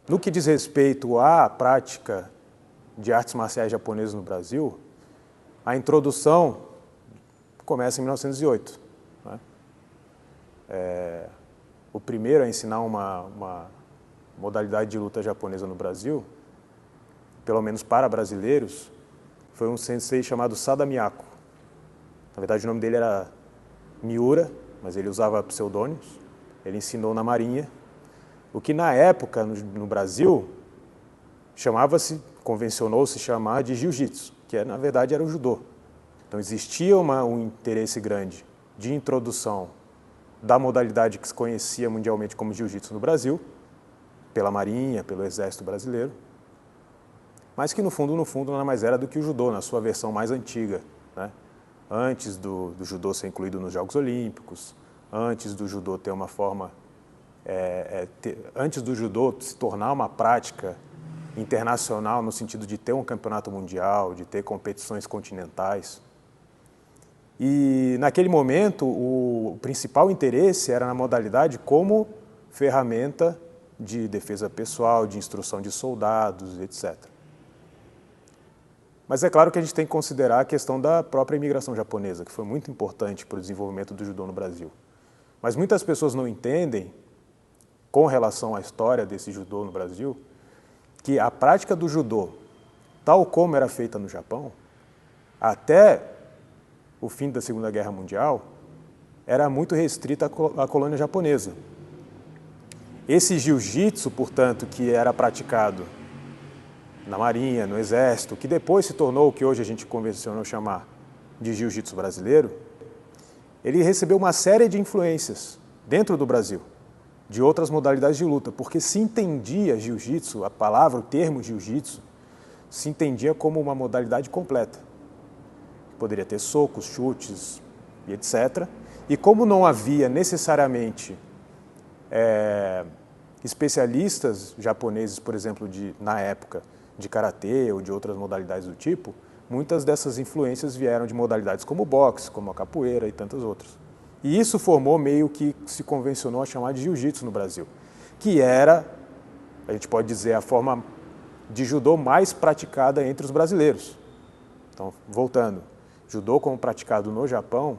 No que diz respeito à prática de artes marciais japonesas no Brasil, a introdução começa em 1908. Né? O primeiro a ensinar uma modalidade de luta japonesa no Brasil, pelo menos para brasileiros, foi um sensei chamado Sada Miyako. Na verdade, o nome dele era Miura, mas ele usava pseudônimos. Ele ensinou na Marinha, o que na época, no Brasil, convencionou-se chamar de jiu-jitsu, que na verdade era o judô. Então existia um interesse grande de introdução da modalidade que se conhecia mundialmente como jiu-jitsu no Brasil, pela Marinha, pelo Exército Brasileiro, mas que no fundo nada mais era do que o judô, na sua versão mais antiga, né? Antes do judô ser incluído nos Jogos Olímpicos, antes do judô ter uma forma, antes do judô se tornar uma prática internacional no sentido de ter um campeonato mundial, de ter competições continentais. E naquele momento o principal interesse era na modalidade como ferramenta de defesa pessoal, de instrução de soldados, etc. Mas é claro que a gente tem que considerar a questão da própria imigração japonesa, que foi muito importante para o desenvolvimento do judô no Brasil. Mas muitas pessoas não entendem, com relação à história desse judô no Brasil, que a prática do judô, tal como era feita no Japão, até o fim da Segunda Guerra Mundial, era muito restrita à colônia japonesa. Esse jiu-jitsu, portanto, que era praticado na Marinha, no Exército, que depois se tornou o que hoje a gente convencionou chamar de jiu-jitsu brasileiro, ele recebeu uma série de influências dentro do Brasil, de outras modalidades de luta, porque se entendia jiu-jitsu, a palavra, o termo jiu-jitsu, se entendia como uma modalidade completa. Poderia ter socos, chutes e etc. E como não havia necessariamente especialistas japoneses, por exemplo, na época, de karatê ou de outras modalidades do tipo, muitas dessas influências vieram de modalidades como o boxe, como a capoeira e tantas outras. E isso formou meio que se convencionou a chamar de jiu-jitsu no Brasil, que era, a gente pode dizer, a forma de judô mais praticada entre os brasileiros. Então, voltando, judô como praticado no Japão,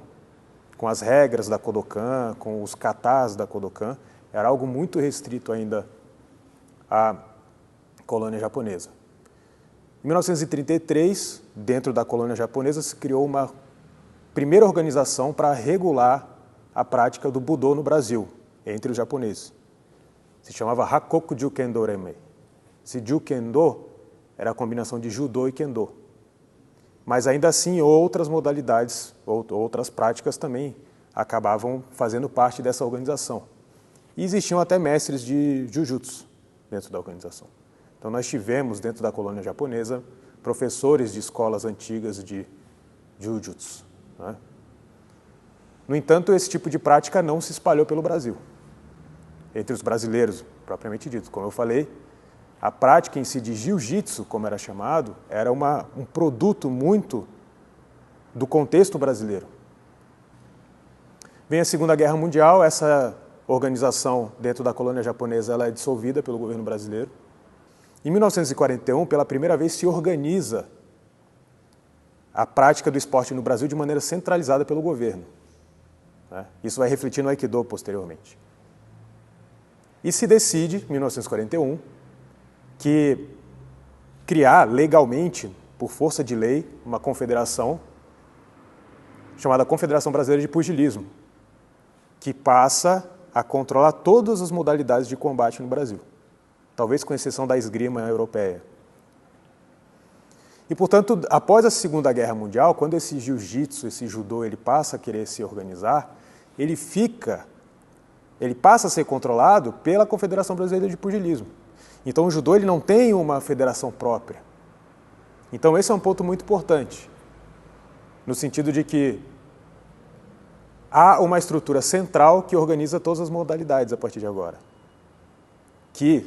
com as regras da Kodokan, com os katas da Kodokan, era algo muito restrito ainda à colônia japonesa. Em 1933, dentro da colônia japonesa, se criou uma primeira organização para regular a prática do Budô no Brasil, entre os japoneses. Se chamava Hakoku Jukendo Renmei. Esse Jukendo era a combinação de judô e kendo. Mas ainda assim outras modalidades, outras práticas também acabavam fazendo parte dessa organização. E existiam até mestres de jujutsu dentro da organização. Então nós tivemos dentro da colônia japonesa professores de escolas antigas de jujutsu, né? No entanto, esse tipo de prática não se espalhou pelo Brasil, entre os brasileiros, propriamente dito. Como eu falei, a prática em si de jiu-jitsu, como era chamado, era um produto muito do contexto brasileiro. Vem a Segunda Guerra Mundial, essa organização dentro da colônia japonesa ela é dissolvida pelo governo brasileiro. Em 1941, pela primeira vez, se organiza a prática do esporte no Brasil de maneira centralizada pelo governo. Isso vai refletir no Aikido posteriormente. E se decide, em 1941, que criar legalmente, por força de lei, uma confederação chamada Confederação Brasileira de Pugilismo, que passa a controlar todas as modalidades de combate no Brasil, talvez com exceção da esgrima europeia. E, portanto, após a Segunda Guerra Mundial, quando esse jiu-jitsu, esse judô, ele passa a querer se organizar, ele passa a ser controlado pela Confederação Brasileira de Pugilismo. Então o judô ele não tem uma federação própria. Então esse é um ponto muito importante, no sentido de que há uma estrutura central que organiza todas as modalidades a partir de agora, que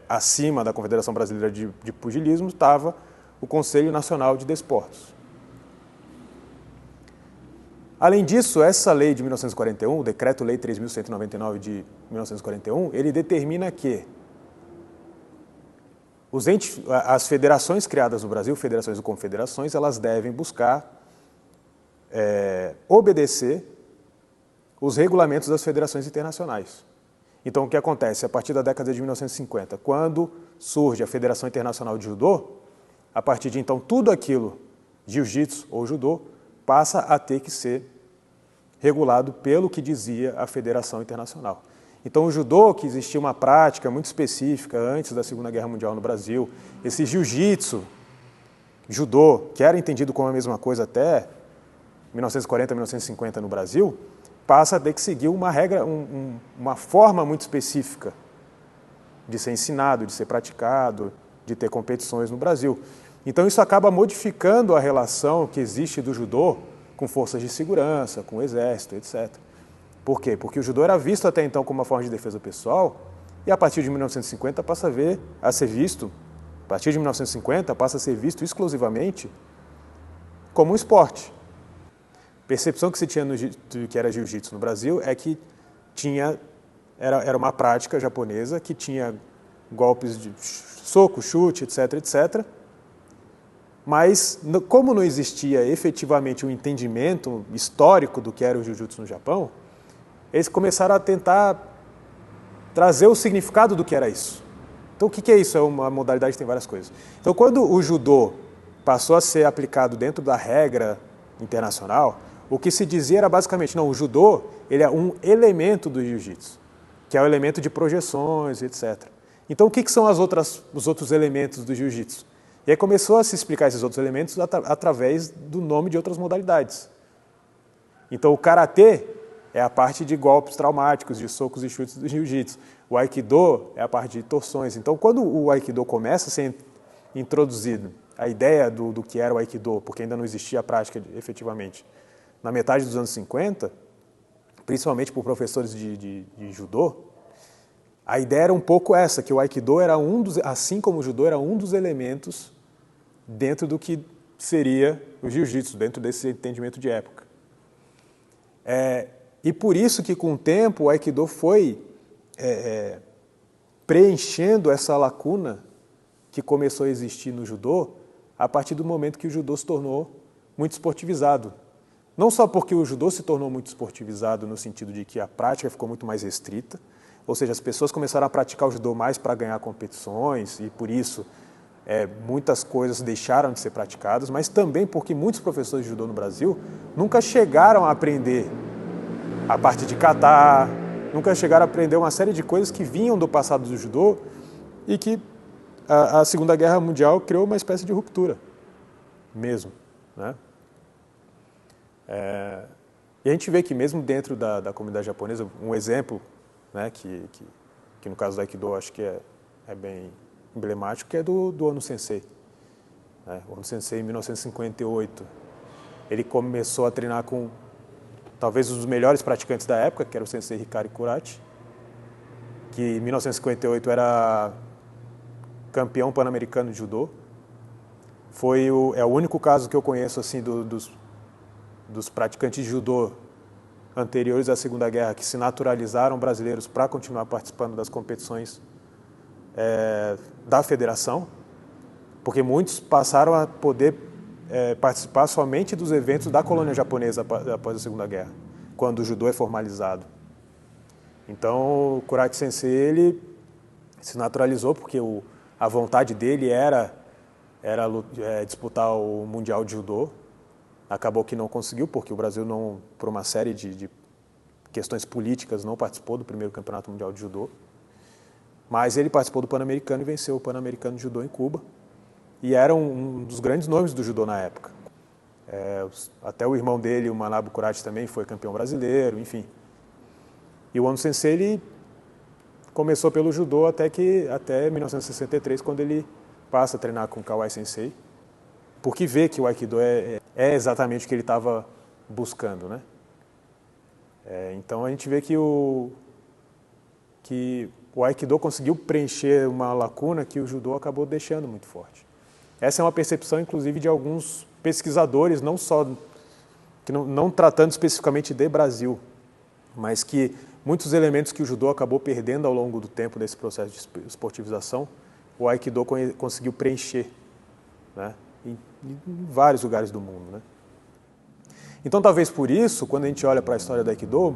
acima da Confederação Brasileira de Pugilismo estava o Conselho Nacional de Desportos. Além disso, essa lei de 1941, o Decreto-Lei 3.199 de 1941, ele determina que as federações criadas no Brasil, federações ou confederações, elas devem buscar obedecer os regulamentos das federações internacionais. Então, o que acontece? A partir da década de 1950, quando surge a Federação Internacional de Judô, a partir de então, tudo aquilo, jiu-jitsu ou judô, passa a ter que ser regulado pelo que dizia a Federação Internacional. Então, o judô, que existia uma prática muito específica antes da Segunda Guerra Mundial no Brasil, esse jiu-jitsu, judô, que era entendido como a mesma coisa até 1940, 1950 no Brasil, passa a ter que seguir uma regra, uma forma muito específica de ser ensinado, de ser praticado, de ter competições no Brasil. Então isso acaba modificando a relação que existe do judô com forças de segurança, com o exército, etc. Por quê? Porque o judô era visto até então como uma forma de defesa pessoal e a partir de 1950 passa a ser visto exclusivamente como um esporte. A percepção que se tinha do que era jiu-jitsu no Brasil é que era uma prática japonesa que tinha golpes de soco, chute, etc., etc., mas como não existia efetivamente um entendimento histórico do que era o jiu-jitsu no Japão, eles começaram a tentar trazer o significado do que era isso. Então o que é isso? É uma modalidade que tem várias coisas. Então quando o judô passou a ser aplicado dentro da regra internacional, o que se dizia era basicamente, não, o judô ele é um elemento do jiu-jitsu, que é o elemento de projeções, etc. Então o que são os outros elementos do jiu-jitsu? E aí começou a se explicar esses outros elementos através do nome de outras modalidades. Então o karatê é a parte de golpes traumáticos, de socos e chutes do jiu-jitsu. O aikido é a parte de torções. Então quando o aikido começa a ser introduzido, a ideia do que era o aikido, porque ainda não existia a prática efetivamente, na metade dos anos 50, principalmente por professores de judô, a ideia era um pouco essa, que o aikido era assim como o judô, era um dos elementos dentro do que seria o jiu-jitsu, dentro desse entendimento de época. E por isso que com o tempo o aikido foi preenchendo essa lacuna que começou a existir no judô a partir do momento que o judô se tornou muito esportivizado. Não só porque o judô se tornou muito esportivizado no sentido de que a prática ficou muito mais restrita, ou seja, as pessoas começaram a praticar o judô mais para ganhar competições e por isso muitas coisas deixaram de ser praticadas, mas também porque muitos professores de judô no Brasil nunca chegaram a aprender a parte de kata, nunca chegaram a aprender uma série de coisas que vinham do passado do judô e que a Segunda Guerra Mundial criou uma espécie de ruptura mesmo, né? E a gente vê que mesmo dentro da comunidade japonesa, um exemplo, né, que no caso do Aikido acho que é bem emblemático, que é do Ono Sensei. O Ono Sensei, em 1958, ele começou a treinar com talvez um dos melhores praticantes da época, que era o Sensei Hikari Kurachi, que em 1958 era campeão pan-americano de judô. É o único caso que eu conheço assim dos praticantes de judô anteriores à Segunda Guerra que se naturalizaram brasileiros para continuar participando das competições da federação, porque muitos passaram a poder participar somente dos eventos da colônia japonesa após a Segunda Guerra, quando o judô é formalizado. Então, o Kurachi Sensei ele se naturalizou porque a vontade dele era disputar o Mundial de Judô. Acabou que não conseguiu, porque o Brasil, por uma série de questões políticas, não participou do primeiro Campeonato Mundial de Judô. Mas ele participou do Pan-Americano e venceu o Pan-Americano de Judô em Cuba. E era um dos grandes nomes do judô na época. Até o irmão dele, o Manabu Kurachi, também foi campeão brasileiro, enfim. E o Ono Sensei ele começou pelo judô até 1963, quando ele passa a treinar com o Kawai Sensei, porque vê que o Aikido é exatamente o que ele estava buscando, né? Então a gente vê que o Aikido conseguiu preencher uma lacuna que o judô acabou deixando muito forte. Essa é uma percepção, inclusive, de alguns pesquisadores, não tratando especificamente de Brasil, mas que muitos elementos que o judô acabou perdendo ao longo do tempo desse processo de esportivização o Aikido conseguiu preencher, né, em vários lugares do mundo, né? Então, talvez por isso, quando a gente olha para a história do Aikido,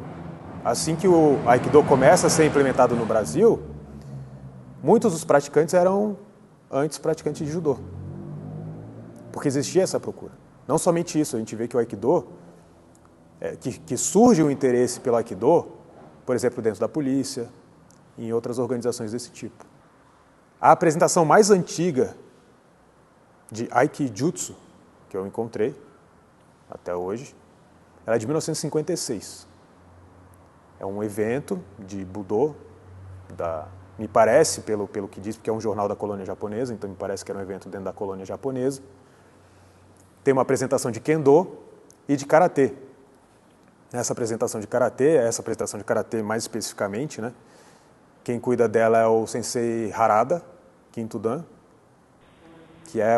assim que o Aikido começa a ser implementado no Brasil, muitos dos praticantes eram antes praticantes de Judô, porque existia essa procura. Não somente isso, a gente vê que o Aikido, que surge o interesse pelo Aikido, por exemplo, dentro da polícia, e em outras organizações desse tipo. A apresentação mais antiga de Aikijutsu, que eu encontrei até hoje, ela é de 1956. É um evento de Budô, me parece, pelo que diz, porque é um jornal da colônia japonesa, então me parece que era um evento dentro da colônia japonesa. Tem uma apresentação de Kendo e de Karatê. Essa apresentação de Karatê mais especificamente, né? Quem cuida dela é o Sensei Harada, quinto Dan, que é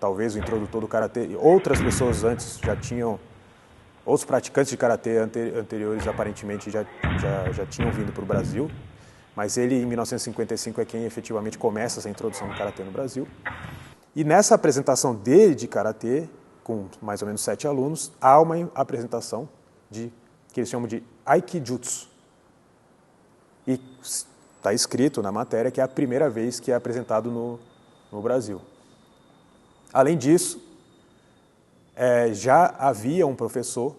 talvez o introdutor do Karatê. Outras pessoas antes já tinham, outros praticantes de Karatê anteriores aparentemente já tinham vindo para o Brasil, mas ele em 1955 é quem efetivamente começa essa introdução do Karatê no Brasil. E nessa apresentação dele de Karatê, com mais ou menos 7 alunos, há uma apresentação que eles chamam de Aikijutsu. E está escrito na matéria que é a primeira vez que é apresentado no Brasil. Além disso, já havia um professor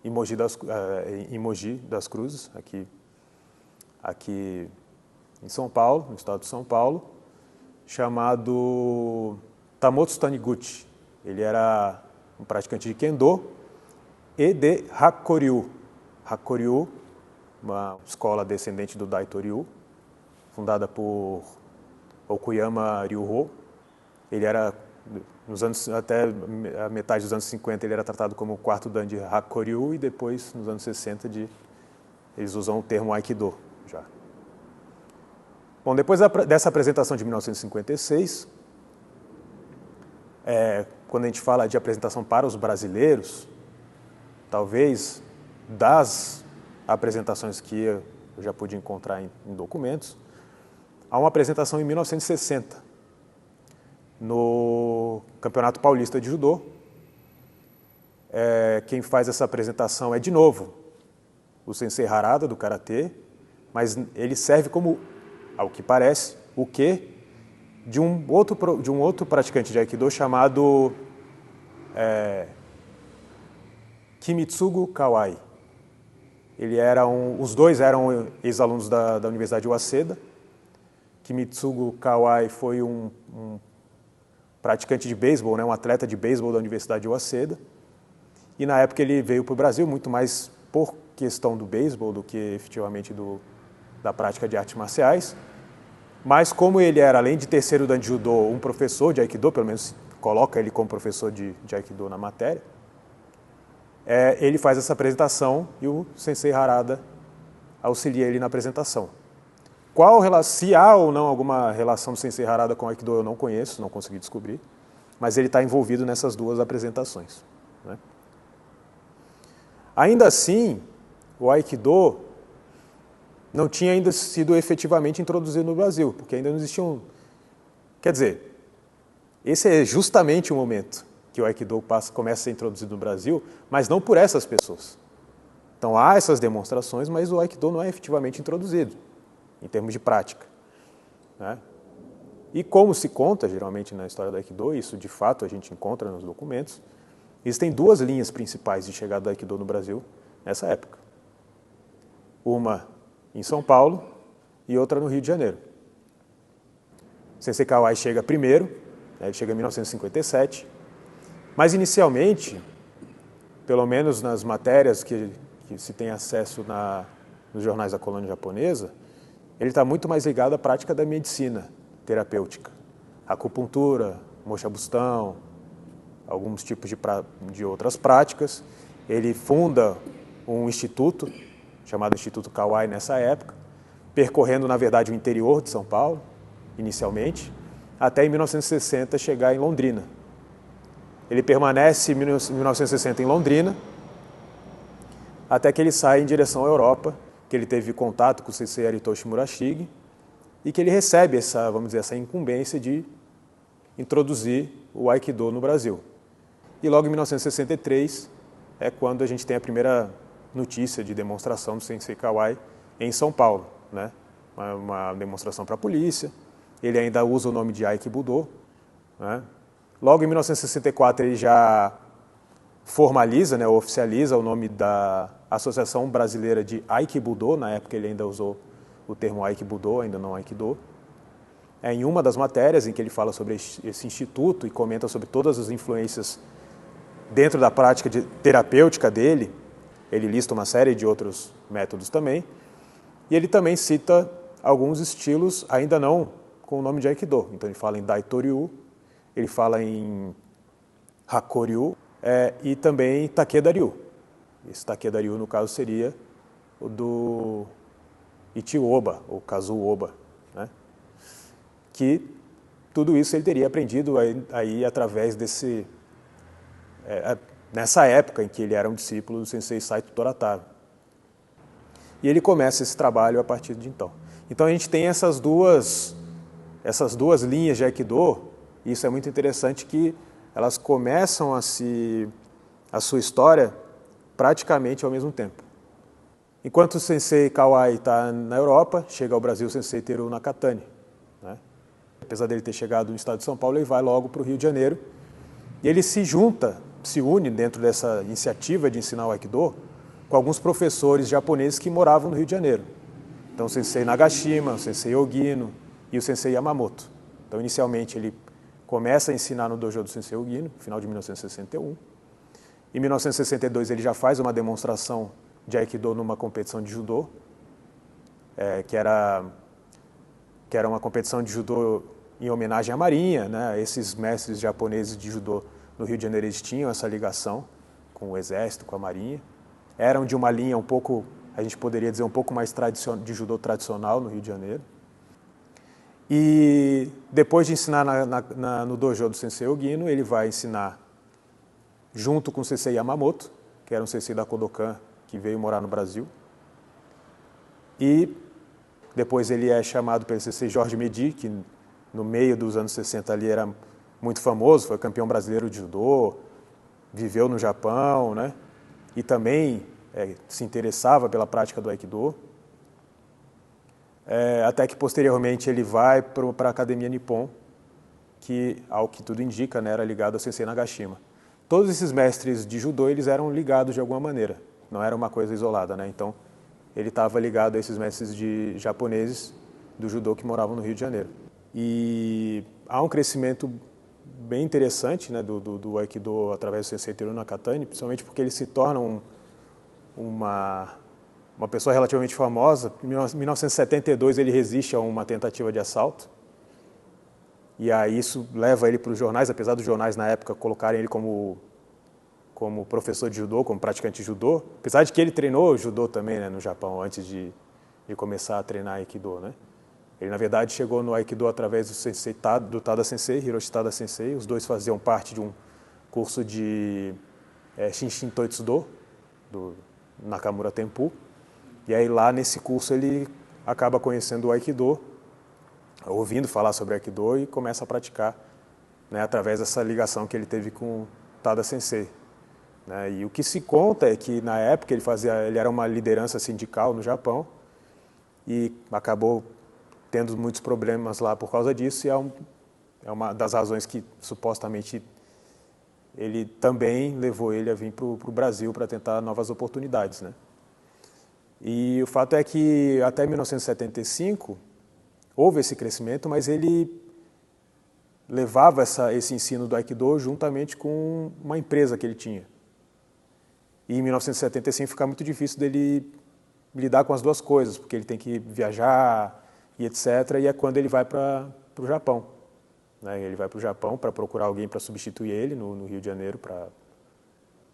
em Mogi das Cruzes, aqui em São Paulo, no estado de São Paulo, chamado Tamotsu Taniguchi. Ele era um praticante de Kendo e de Hakoryu. Hakoryu, uma escola descendente do Daitoryu, fundada por Okuyama Ryuho. Ele era, até a metade dos anos 50, ele era tratado como o quarto dan de Hakoryu, e depois, nos anos 60, eles usam o termo Aikido já. Bom, depois dessa apresentação de 1956, quando a gente fala de apresentação para os brasileiros, talvez das apresentações que eu já pude encontrar em documentos, há uma apresentação em 1960, no Campeonato Paulista de Judô. Quem faz essa apresentação é, de novo, o Sensei Harada, do Karatê, mas ele serve como, ao que parece, o quê de um outro praticante de Aikido chamado Kimitsugu Kawai. Os dois eram ex-alunos da Universidade de Waseda. Kimitsugu Kawai foi um praticante de beisebol, né, um atleta de beisebol da Universidade de Waseda. E na época ele veio para o Brasil muito mais por questão do beisebol do que efetivamente da prática de artes marciais. Mas como ele era, além de terceiro dan de judô, um professor de Aikido, pelo menos coloca ele como professor de Aikido na matéria, ele faz essa apresentação e o Sensei Harada auxilia ele na apresentação. Se há ou não alguma relação do Sensei Harada com o Aikido, eu não conheço, não consegui descobrir, mas ele está envolvido nessas duas apresentações, né? Ainda assim, o Aikido não tinha ainda sido efetivamente introduzido no Brasil, porque ainda não existiam... Quer dizer, esse é justamente o momento que o Aikido começa a ser introduzido no Brasil, mas não por essas pessoas. Então há essas demonstrações, mas o Aikido não é efetivamente introduzido, em termos de prática, né? E como se conta, geralmente, na história do Aikido, isso de fato a gente encontra nos documentos, existem duas linhas principais de chegada do Aikido no Brasil nessa época. Uma em São Paulo e outra no Rio de Janeiro. Sensei Kawai chega primeiro, né, ele chega em 1957, mas inicialmente, pelo menos nas matérias que se tem acesso nos jornais da colônia japonesa, ele está muito mais ligado à prática da medicina terapêutica, acupuntura, mocha-bustão, alguns tipos de outras práticas. Ele funda um instituto, chamado Instituto Kawai nessa época, percorrendo, na verdade, o interior de São Paulo, inicialmente, até em 1960 chegar em Londrina. Ele permanece em 1960 em Londrina, até que ele sai em direção à Europa, que ele teve contato com o Sensei Aritoshi Murashige, e que ele recebe essa, vamos dizer, essa incumbência de introduzir o Aikido no Brasil. E logo em 1963 é quando a gente tem a primeira notícia de demonstração do Sensei Kawai em São Paulo, né? Uma demonstração para a polícia. Ele ainda usa o nome de Aikibudo, né? Logo em 1964 ele já formaliza, né, oficializa o nome da Associação Brasileira de Aikibudo. Na época ele ainda usou o termo Aikibudo, ainda não Aikido. Em uma das matérias em que ele fala sobre esse instituto e comenta sobre todas as influências dentro da prática terapêutica dele, ele lista uma série de outros métodos também, e ele também cita alguns estilos ainda não com o nome de Aikido. Então ele fala em Daitoryu, ele fala em Hakoryu e também Takeda-ryu. Esse Takeda-ryu, no caso, seria o do Ichi-oba, ou Kazu-oba, né? Que tudo isso ele teria aprendido aí através desse... nessa época em que ele era um discípulo do Sensei Saito Torataro. E ele começa esse trabalho a partir de então. Então a gente tem essas duas linhas de Aikido, e isso é muito interessante que elas começam a sua história praticamente ao mesmo tempo. Enquanto o Sensei Kawai está na Europa, chega ao Brasil o Sensei Teru Nakatani, né? Apesar dele ter chegado no estado de São Paulo, ele vai logo para o Rio de Janeiro, e ele se une dentro dessa iniciativa de ensinar o Aikido com alguns professores japoneses que moravam no Rio de Janeiro. Então o Sensei Nagashima, o Sensei Ogino e o Sensei Yamamoto. Então inicialmente ele começa a ensinar no dojo do Sensei Ogino, no final de 1961. Em 1962 ele já faz uma demonstração de Aikido numa competição de judô, que era uma competição de judô em homenagem à Marinha, né? Esses mestres japoneses de judô no Rio de Janeiro, eles tinham essa ligação com o exército, com a Marinha. Eram de uma linha um pouco, a gente poderia dizer, um pouco mais de judô tradicional no Rio de Janeiro. E depois de ensinar no dojo do Sensei Ogino, ele vai ensinar junto com o Sensei Yamamoto, que era um sensei da Kodokan, que veio morar no Brasil. E depois ele é chamado pelo Sensei Jorge Medi, que no meio dos anos 60 ali era muito famoso, foi campeão brasileiro de judô, viveu no Japão, né? E também se interessava pela prática do Aikido. Até que posteriormente ele vai para a Academia Nippon, que, ao que tudo indica, né, era ligado ao Sensei Nagashima. Todos esses mestres de judô, eles eram ligados de alguma maneira, não era uma coisa isolada, né? Então ele estava ligado a esses mestres japoneses do judô que moravam no Rio de Janeiro. E há um crescimento bem interessante, né, do Aikido através do Sensei Teru Nakatani, principalmente porque ele se torna uma pessoa relativamente famosa. Em 1972 ele resiste a uma tentativa de assalto, e aí isso leva ele para os jornais, apesar dos jornais na época colocarem ele como professor de judô, como praticante de judô, apesar de que ele treinou judô também, né, no Japão antes de começar a treinar Aikido, né? Ele, na verdade, chegou no Aikido através do Tada Sensei, Hiroshi Tada Sensei. Os dois faziam parte de um curso de Shinshin Toitsudo, do Nakamura Tenpu. E aí, lá nesse curso, ele acaba conhecendo o Aikido, ouvindo falar sobre Aikido e começa a praticar, né, através dessa ligação que ele teve com o Tada Sensei, né? E o que se conta é que, na época, ele era uma liderança sindical no Japão e acabou tendo muitos problemas lá por causa disso, e é uma das razões que supostamente ele também levou ele a vir para o Brasil para tentar novas oportunidades, né? E o fato é que até 1975 houve esse crescimento, mas ele levava esse ensino do Aikido juntamente com uma empresa que ele tinha. E em 1975 fica muito difícil dele lidar com as duas coisas, porque ele tem que viajar e etc. E é quando ele vai para o Japão, né? Ele vai para o Japão para procurar alguém para substituir ele no Rio de Janeiro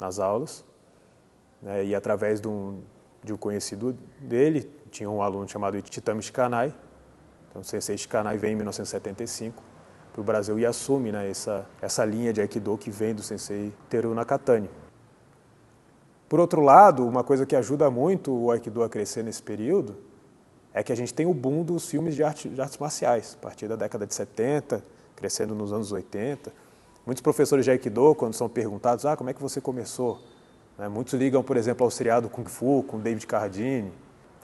nas aulas, né? E através de um conhecido dele, tinha um aluno chamado Ichitami Shikanai. Então o Sensei Shikanai vem em 1975 para o Brasil e assume, né, essa linha de Aikido que vem do Sensei Teru Nakatani. Por outro lado, uma coisa que ajuda muito o Aikido a crescer nesse período é que a gente tem o boom dos filmes de artes marciais, a partir da década de 70, crescendo nos anos 80. Muitos professores de Aikido, quando são perguntados, como é que você começou? Muitos ligam, por exemplo, ao seriado Kung Fu, com David Carradine.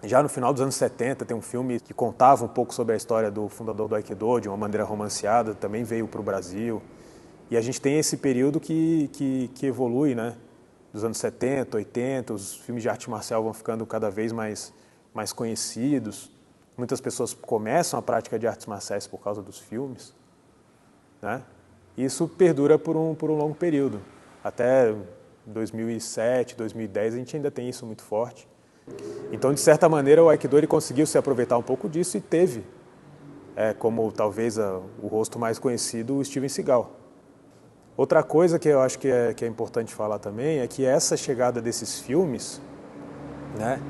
Já no final dos anos 70, tem um filme que contava um pouco sobre a história do fundador do Aikido, de uma maneira romanceada, também veio para o Brasil. E a gente tem esse período que evolui, né? Dos anos 70, 80, os filmes de arte marcial vão ficando cada vez mais conhecidos. Muitas pessoas começam a prática de artes marciais por causa dos filmes, né? Isso perdura por um longo período. Até 2007, 2010, a gente ainda tem isso muito forte. Então, de certa maneira, o Aikido ele conseguiu se aproveitar um pouco disso e teve, como talvez o rosto mais conhecido, o Steven Seagal. Outra coisa que eu acho que é importante falar também é que essa chegada desses filmes, né,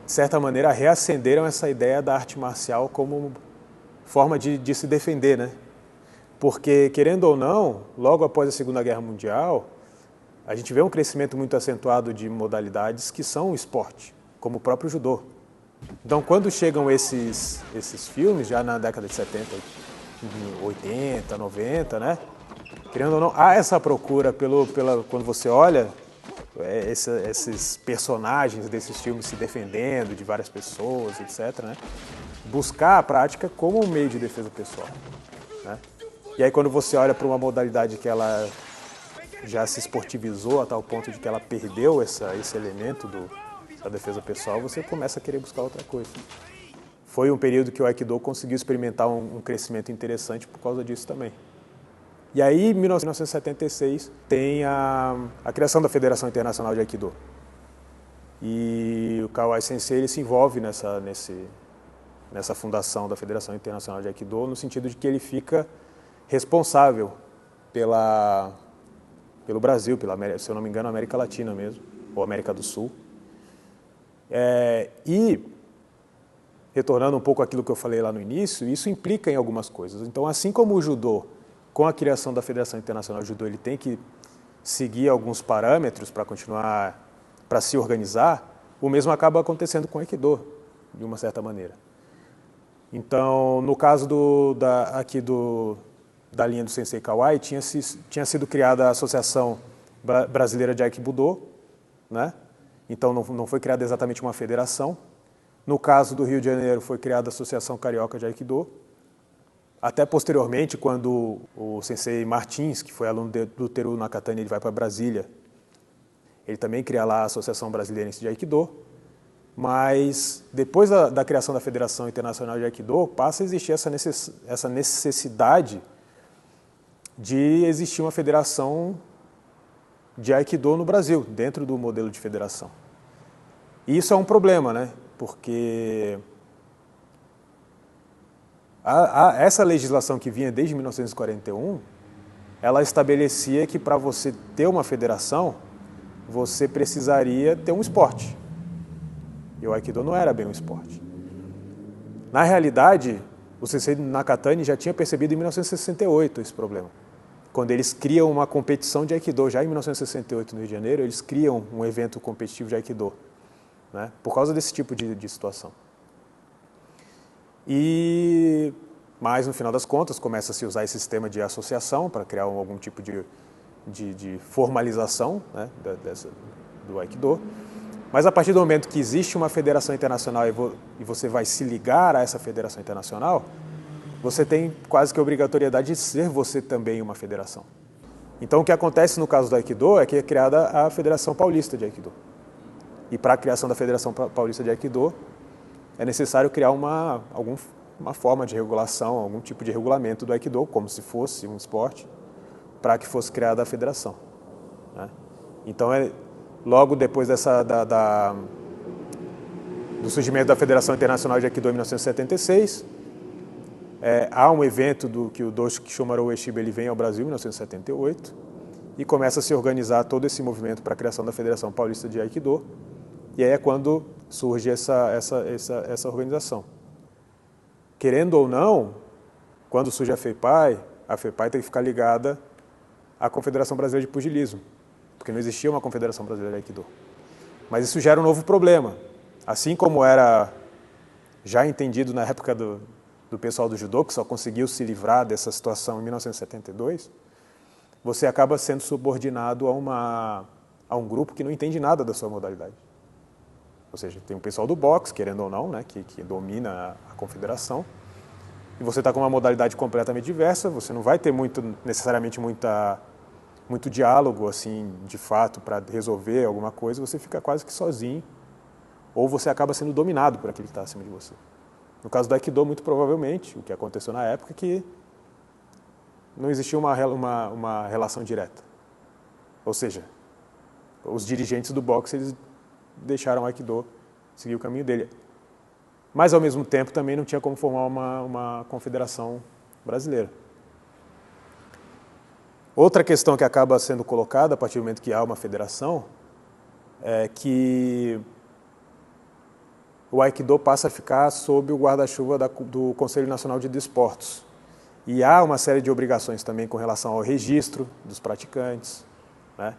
de certa maneira, reacenderam essa ideia da arte marcial como forma de se defender, né? Porque, querendo ou não, logo após a Segunda Guerra Mundial, a gente vê um crescimento muito acentuado de modalidades que são esporte, como o próprio judô. Então, quando chegam esses filmes, já na década de 70, 80, 90, né? Querendo ou não, há essa procura quando você olha esses personagens desses filmes se defendendo de várias pessoas, etc., né? Buscar a prática como um meio de defesa pessoal, né? E aí quando você olha para uma modalidade que ela já se esportivizou a tal ponto de que ela perdeu esse elemento da defesa pessoal, você começa a querer buscar outra coisa. Foi um período que o Aikido conseguiu experimentar um crescimento interessante por causa disso também. E aí, em 1976, tem a criação da Federação Internacional de Aikido. E o Kawai Sensei ele se envolve nessa fundação da Federação Internacional de Aikido, no sentido de que ele fica responsável pelo Brasil, se eu não me engano, América Latina mesmo, ou América do Sul. E, retornando um pouco àquilo que eu falei lá no início, isso implica em algumas coisas. Então, assim como o judô, com a criação da Federação Internacional de Judô, ele tem que seguir alguns parâmetros para continuar, para se organizar, o mesmo acaba acontecendo com o Aikido, de uma certa maneira. Então, no caso da linha do Sensei Kawai, tinha sido criada a Associação Brasileira de Aikibudo, né? Então não foi criada exatamente uma federação. No caso do Rio de Janeiro, foi criada a Associação Carioca de Aikido. Até posteriormente, quando o Sensei Martins, que foi aluno do Teru Nakatani, ele vai para Brasília, ele também cria lá a Associação Brasileira de Aikido. Mas depois da criação da Federação Internacional de Aikido, passa a existir essa necessidade de existir uma federação de Aikido no Brasil, dentro do modelo de federação. E isso é um problema, né? Porque essa legislação que vinha desde 1941, ela estabelecia que para você ter uma federação, você precisaria ter um esporte. E o Aikido não era bem um esporte. Na realidade, o Sensei Nakatani já tinha percebido em 1968 esse problema. Quando eles criam uma competição de Aikido, já em 1968 no Rio de Janeiro, eles criam um evento competitivo de Aikido, né? Por causa desse tipo de situação. Mas, no final das contas, começa a se usar esse sistema de associação para criar algum tipo de formalização, né, do Aikido. Mas, a partir do momento que existe uma federação internacional e você vai se ligar a essa federação internacional, você tem quase que a obrigatoriedade de ser você também uma federação. Então, o que acontece no caso do Aikido é que é criada a Federação Paulista de Aikido. E para a criação da Federação Paulista de Aikido, é necessário criar uma forma de regulação, algum tipo de regulamento do Aikido, como se fosse um esporte, para que fosse criada a federação, né? Então, logo depois do surgimento da Federação Internacional de Aikido em 1976, há um evento que o Doshi Kishomaru Ueshiba ele vem ao Brasil em 1978 e começa a se organizar todo esse movimento para a criação da Federação Paulista de Aikido. E aí é quando surge essa organização. Querendo ou não, quando surge a FEPAI tem que ficar ligada à Confederação Brasileira de Pugilismo, porque não existia uma Confederação Brasileira de Aikido. Mas isso gera um novo problema. Assim como já entendido na época do pessoal do judô, que só conseguiu se livrar dessa situação em 1972, você acaba sendo subordinado a um grupo que não entende nada da sua modalidade. Ou seja, tem o pessoal do boxe, querendo ou não, né, que domina a confederação, e você está com uma modalidade completamente diversa, você não vai ter necessariamente muito diálogo, assim, de fato, para resolver alguma coisa, você fica quase que sozinho, ou você acaba sendo dominado por aquele que está acima de você. No caso do Aikido, muito provavelmente, o que aconteceu na época é que não existia uma relação direta. Ou seja, os dirigentes do boxe, eles deixaram o Aikido seguir o caminho dele. Mas, ao mesmo tempo, também não tinha como formar uma confederação brasileira. Outra questão que acaba sendo colocada a partir do momento que há uma federação é que o Aikido passa a ficar sob o guarda-chuva do Conselho Nacional de Desportos. E há uma série de obrigações também com relação ao registro dos praticantes, né?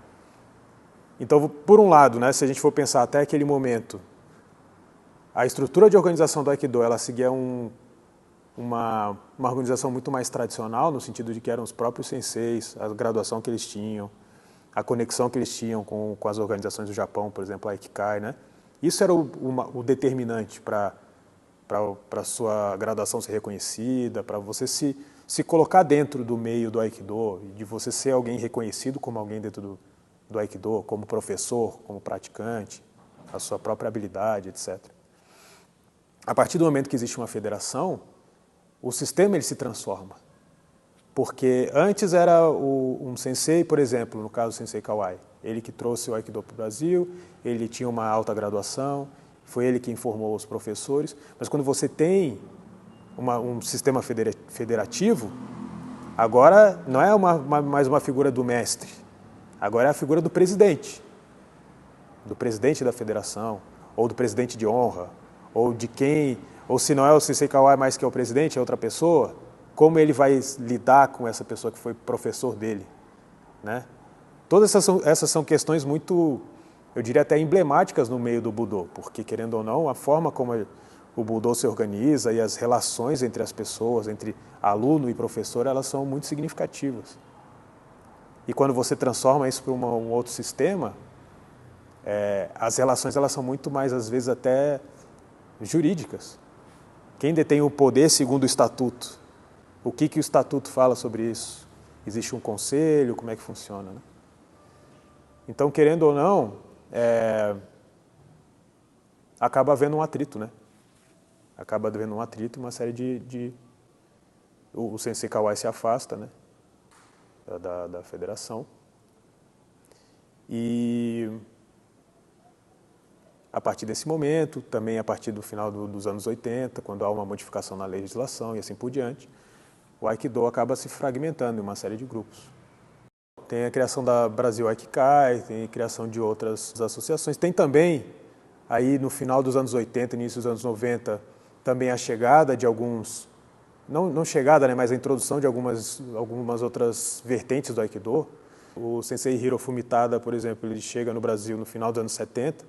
Então, por um lado, né, se a gente for pensar até aquele momento, a estrutura de organização do Aikido, ela seguia uma organização muito mais tradicional, no sentido de que eram os próprios senseis, a graduação que eles tinham, a conexão que eles tinham com as organizações do Japão, por exemplo, a Aikikai, né? Isso era o determinante para a sua graduação ser reconhecida, para você se colocar dentro do meio do Aikido, de você ser alguém reconhecido como alguém dentro do Aikido, como professor, como praticante, a sua própria habilidade, etc. A partir do momento que existe uma federação, o sistema ele se transforma. Porque antes era um sensei, por exemplo, no caso do Sensei Kawai, ele que trouxe o Aikido para o Brasil, ele tinha uma alta graduação, foi ele que informou os professores, mas quando você tem um sistema federativo, agora não é mais uma figura do mestre, agora é a figura do presidente da federação, ou do presidente de honra, ou se não é o Sensei Kawai mais que é o presidente, é outra pessoa, como ele vai lidar com essa pessoa que foi professor dele, né? Todas essas são questões muito, eu diria até emblemáticas no meio do Budô, porque, querendo ou não, a forma como o Budô se organiza e as relações entre as pessoas, entre aluno e professor, elas são muito significativas. E quando você transforma isso para um outro sistema, as relações elas são muito mais, às vezes, até jurídicas. Quem detém o poder segundo o estatuto? O que o estatuto fala sobre isso? Existe um conselho? Como é que funciona, né? Então, querendo ou não, acaba havendo um atrito, né? Acaba havendo um atrito e uma série o Sensei Kawai se afasta, né? Da federação. E a partir desse momento, também a partir do final dos anos 80, quando há uma modificação na legislação e assim por diante, o Aikido acaba se fragmentando em uma série de grupos. Tem a criação da Brasil Aikikai, tem a criação de outras associações. Tem também, aí no final dos anos 80, início dos anos 90, também a chegada de alguns, não chegada, né, mas a introdução de algumas outras vertentes do Aikido. O Sensei Hiro Fumitada, por exemplo, ele chega no Brasil no final dos anos 70,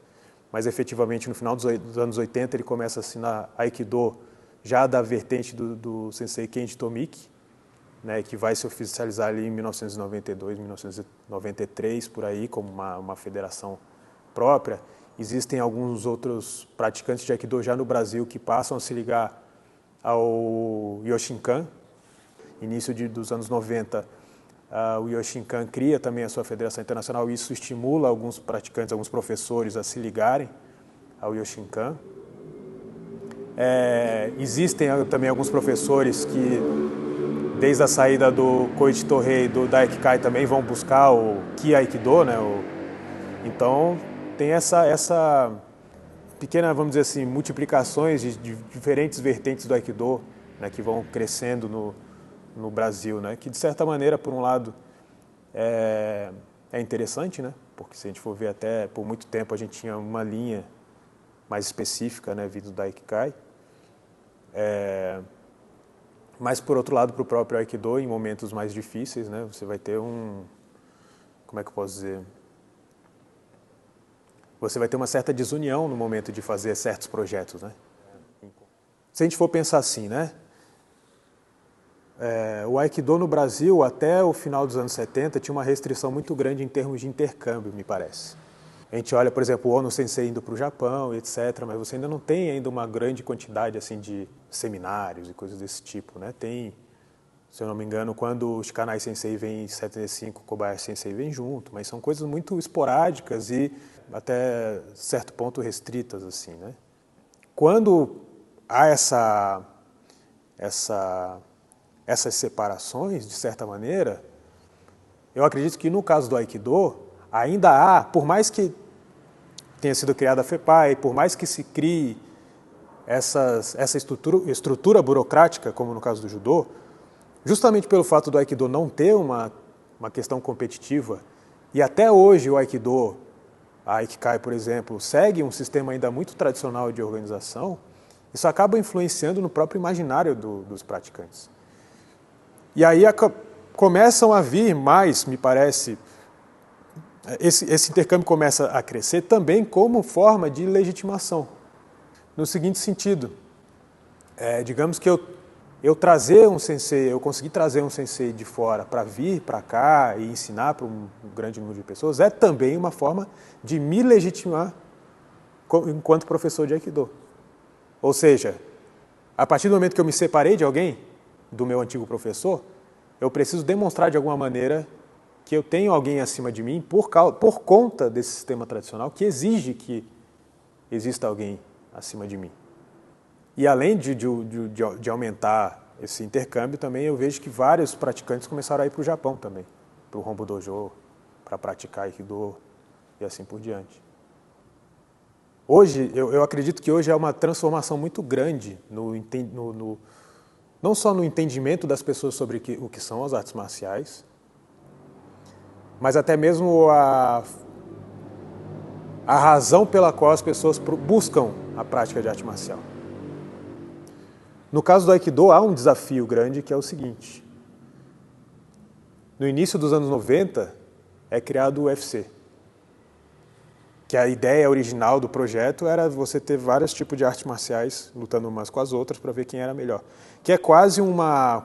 mas efetivamente no final dos anos 80 ele começa a ensinar Aikido já da vertente do Sensei Kenji Tomiki, né, que vai se oficializar ali em 1992, 1993, por aí, como uma federação própria. Existem alguns outros praticantes de Aikido já no Brasil que passam a se ligar ao Yoshinkan. Início dos anos 90, o Yoshinkan cria também a sua federação internacional e isso estimula alguns praticantes, alguns professores a se ligarem ao Yoshinkan. Existem também alguns professores que, desde a saída do Koichi Torrei e do Daikikai, também vão buscar o Ki Aikido, né? Então, tem essa pequena, vamos dizer assim, multiplicações de diferentes vertentes do Aikido, né, que vão crescendo no Brasil, né? Que, de certa maneira, por um lado, é interessante, né? Porque se a gente for ver até, por muito tempo, a gente tinha uma linha mais específica, né, vindo do Daikikai. Mas, por outro lado, para o próprio Aikido, em momentos mais difíceis, né, você vai ter como é que eu posso dizer? Você vai ter uma certa desunião no momento de fazer certos projetos, né? se a gente for pensar assim, né? O Aikido no Brasil, até o final dos anos 70, tinha uma restrição muito grande em termos de intercâmbio, me parece. A gente olha, por exemplo, o Ono Sensei indo para o Japão, etc., mas você ainda não tem ainda uma grande quantidade assim, de seminários e coisas desse tipo, né? Tem, se eu não me engano, quando o Shikanai Sensei vem em 75, o Kobayashi Sensei vem junto, mas são coisas muito esporádicas e até certo ponto restritas, assim, né? Quando há essas separações, de certa maneira, eu acredito que no caso do Aikido, ainda há, por mais que tenha sido criada a FEPAI, por mais que se crie essa estrutura burocrática, como no caso do Judô, justamente pelo fato do Aikido não ter uma questão competitiva, e até hoje o Aikido, a Aikikai, por exemplo, segue um sistema ainda muito tradicional de organização, isso acaba influenciando no próprio imaginário dos praticantes. E aí começam a vir mais, me parece, esse intercâmbio começa a crescer também como forma de legitimação. No seguinte sentido, digamos que eu consegui trazer um sensei de fora para vir para cá e ensinar para um grande número de pessoas, é também uma forma de me legitimar enquanto professor de Aikido. Ou seja, a partir do momento que eu me separei de alguém, do meu antigo professor, eu preciso demonstrar de alguma maneira que eu tenho alguém acima de mim por conta desse sistema tradicional que exige que exista alguém acima de mim. E além de aumentar esse intercâmbio, também eu vejo que vários praticantes começaram a ir para o Japão também, para o Hombu Dojo, para praticar Aikido e assim por diante. Hoje, eu acredito que hoje é uma transformação muito grande, não só no entendimento das pessoas sobre o que são as artes marciais, mas até mesmo a razão pela qual as pessoas buscam a prática de arte marcial. No caso do Aikido, há um desafio grande que é o seguinte. No início dos anos 90, é criado o UFC. Que a ideia original do projeto era você ter vários tipos de artes marciais lutando umas com as outras para ver quem era melhor. Que é quase uma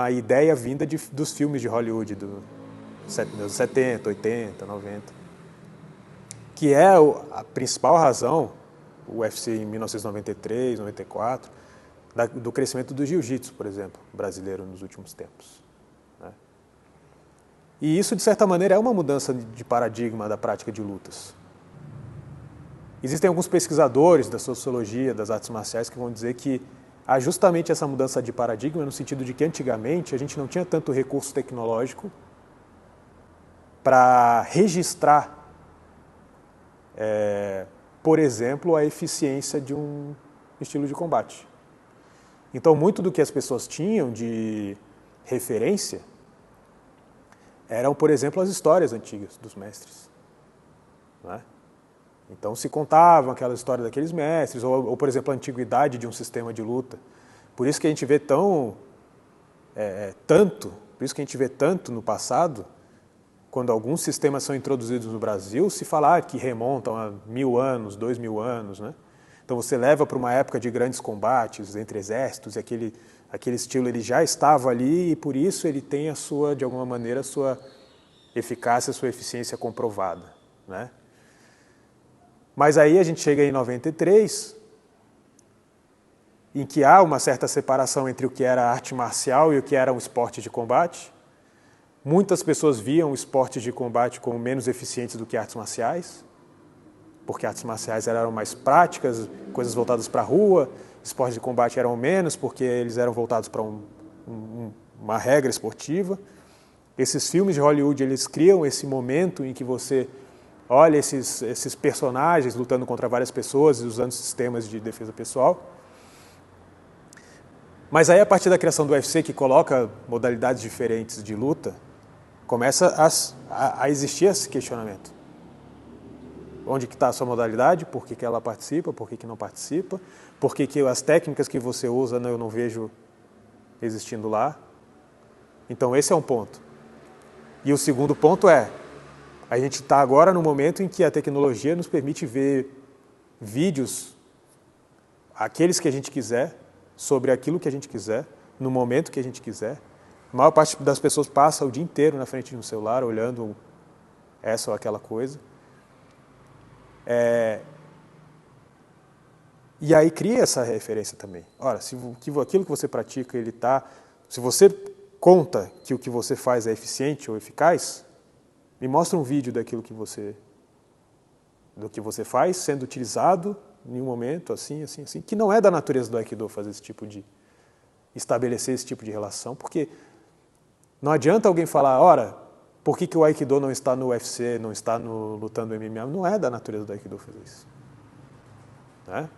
ideia vinda dos filmes de Hollywood, dos 70, 80, 90. Que é a principal razão, o UFC em 1993, 94, do crescimento do jiu-jitsu, por exemplo, brasileiro nos últimos tempos. Né? E isso, de certa maneira, é uma mudança de paradigma da prática de lutas. Existem alguns pesquisadores da sociologia, das artes marciais, que vão dizer que há justamente essa mudança de paradigma no sentido de que antigamente a gente não tinha tanto recurso tecnológico para registrar, por exemplo, a eficiência de um estilo de combate. Então, muito do que as pessoas tinham de referência eram, por exemplo, as histórias antigas dos mestres. Não é? Então, se contavam aquela história daqueles mestres, ou, por exemplo, a antiguidade de um sistema de luta. Por isso que a gente vê por isso que a gente vê tanto no passado, quando alguns sistemas são introduzidos no Brasil, se falar que remontam a 1000 anos, 2000 anos, né? Então você leva para uma época de grandes combates entre exércitos, e aquele estilo ele já estava ali e por isso ele tem de alguma maneira, a sua eficácia, a sua eficiência comprovada. Né? Mas aí a gente chega em 93, em que há uma certa separação entre o que era arte marcial e o que era um esporte de combate. Muitas pessoas viam esportes de combate como menos eficientes do que artes marciais, porque artes marciais eram mais práticas, coisas voltadas para a rua, esportes de combate eram menos, porque eles eram voltados para uma regra esportiva. Esses filmes de Hollywood, eles criam esse momento em que você olha esses personagens lutando contra várias pessoas e usando sistemas de defesa pessoal. Mas aí, a partir da criação do UFC, que coloca modalidades diferentes de luta, começa a existir esse questionamento. Onde que está a sua modalidade, por que ela participa, por que não participa, por que as técnicas que você usa eu não vejo existindo lá. Então esse é um ponto. E o segundo ponto a gente está agora no momento em que a tecnologia nos permite ver vídeos aqueles que a gente quiser, sobre aquilo que a gente quiser, no momento que a gente quiser. A maior parte das pessoas passa o dia inteiro na frente de um celular, olhando essa ou aquela coisa. E aí cria essa referência também. Ora, se aquilo que você pratica, se você conta que o que você faz é eficiente ou eficaz, me mostra um vídeo do que você faz sendo utilizado em um momento assim, que não é da natureza do Aikido fazer estabelecer esse tipo de relação, porque não adianta alguém falar, ora, por que o Aikido não está no UFC, não está lutando MMA? Não é da natureza do Aikido fazer isso. Né?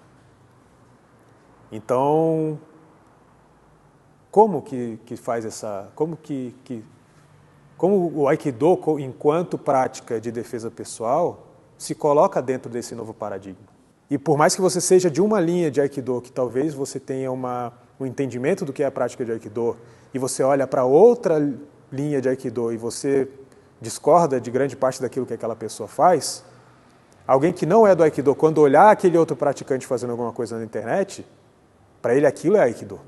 Então, como que faz essa... Como o Aikido, enquanto prática de defesa pessoal, se coloca dentro desse novo paradigma? E por mais que você seja de uma linha de Aikido, que talvez você tenha um entendimento do que é a prática de Aikido, e você olha para outra linha de Aikido e você discorda de grande parte daquilo que aquela pessoa faz, alguém que não é do Aikido, quando olhar aquele outro praticante fazendo alguma coisa na internet, para ele aquilo é Aikido.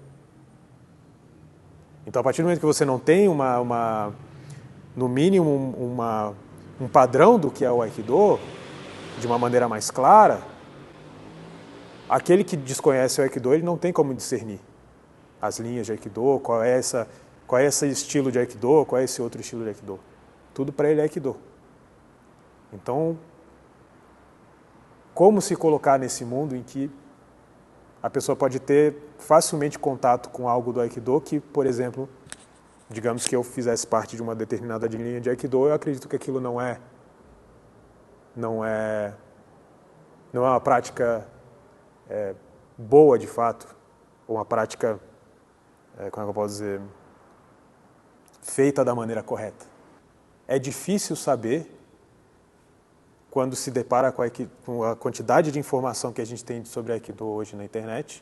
Então, a partir do momento que você não tem no mínimo, um padrão do que é o Aikido, de uma maneira mais clara, aquele que desconhece o Aikido, ele não tem como discernir as linhas de Aikido, qual é esse estilo de Aikido, qual é esse outro estilo de Aikido. Tudo para ele é Aikido. Então, como se colocar nesse mundo em que a pessoa pode ter facilmente contato com algo do Aikido que, por exemplo, digamos que eu fizesse parte de uma determinada linha de Aikido, eu acredito que aquilo não é uma prática boa de fato, ou uma prática, como é que eu posso dizer, feita da maneira correta. É difícil saber, quando se depara com a quantidade de informação que a gente tem sobre Aikido hoje na internet,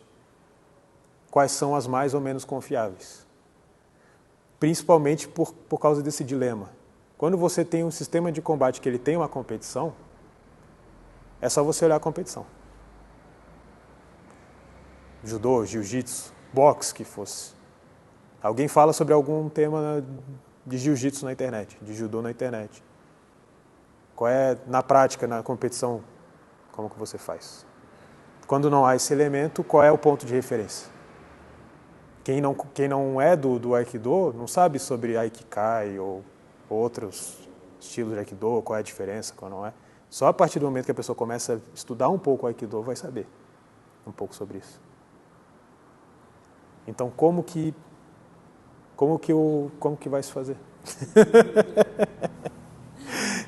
quais são as mais ou menos confiáveis. Principalmente por causa desse dilema. Quando você tem um sistema de combate que ele tem uma competição, é só você olhar a competição. Judô, jiu-jitsu, boxe que fosse. Alguém fala sobre algum tema de jiu-jitsu na internet, de judô na internet. Qual é, na prática, na competição, como que você faz? Quando não há esse elemento, qual é o ponto de referência? Quem não é do Aikido não sabe sobre Aikikai ou outros estilos de Aikido, qual é a diferença, qual não é. Só a partir do momento que a pessoa começa a estudar um pouco o Aikido, vai saber um pouco sobre isso. Então, como que vai se fazer?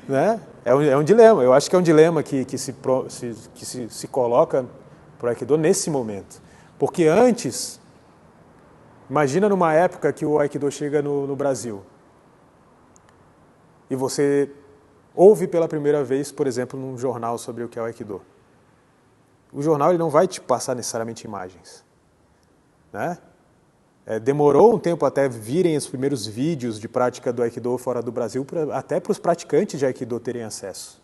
Né? É um dilema. Eu acho que é um dilema que se coloca para o Aikido nesse momento. Porque antes, imagina numa época que o Aikido chega no Brasil e você ouve pela primeira vez, por exemplo, num jornal sobre o que é o Aikido. O jornal ele não vai te passar necessariamente imagens. Né? Demorou um tempo até virem os primeiros vídeos de prática do Aikido fora do Brasil, até para os praticantes de Aikido terem acesso.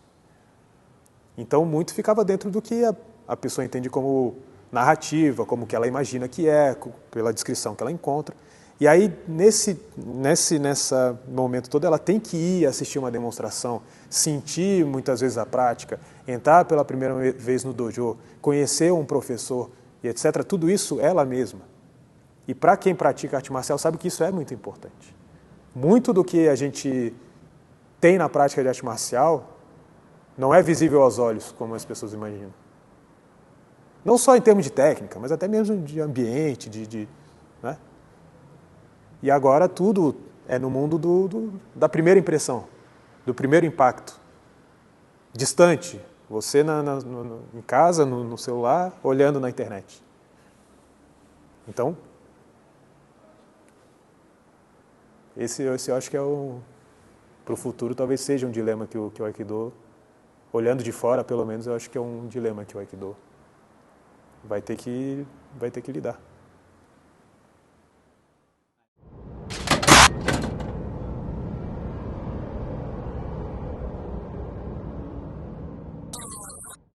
Então, muito ficava dentro do que a pessoa entende como narrativa, como que ela imagina que é, pela descrição que ela encontra. E aí, nesse momento todo, ela tem que ir assistir uma demonstração, sentir muitas vezes a prática, entrar pela primeira vez no dojo, conhecer um professor, e etc. Tudo isso ela mesma. E para quem pratica arte marcial sabe que isso é muito importante. Muito do que a gente tem na prática de arte marcial não é visível aos olhos, como as pessoas imaginam. Não só em termos de técnica, mas até mesmo de ambiente, né? E agora tudo é no mundo da primeira impressão, do primeiro impacto. Distante, você em casa, no celular, olhando na internet. Então, esse eu acho que para o futuro talvez seja um dilema que o Aikido, olhando de fora pelo menos, eu acho que é um dilema que o Aikido vai ter que lidar.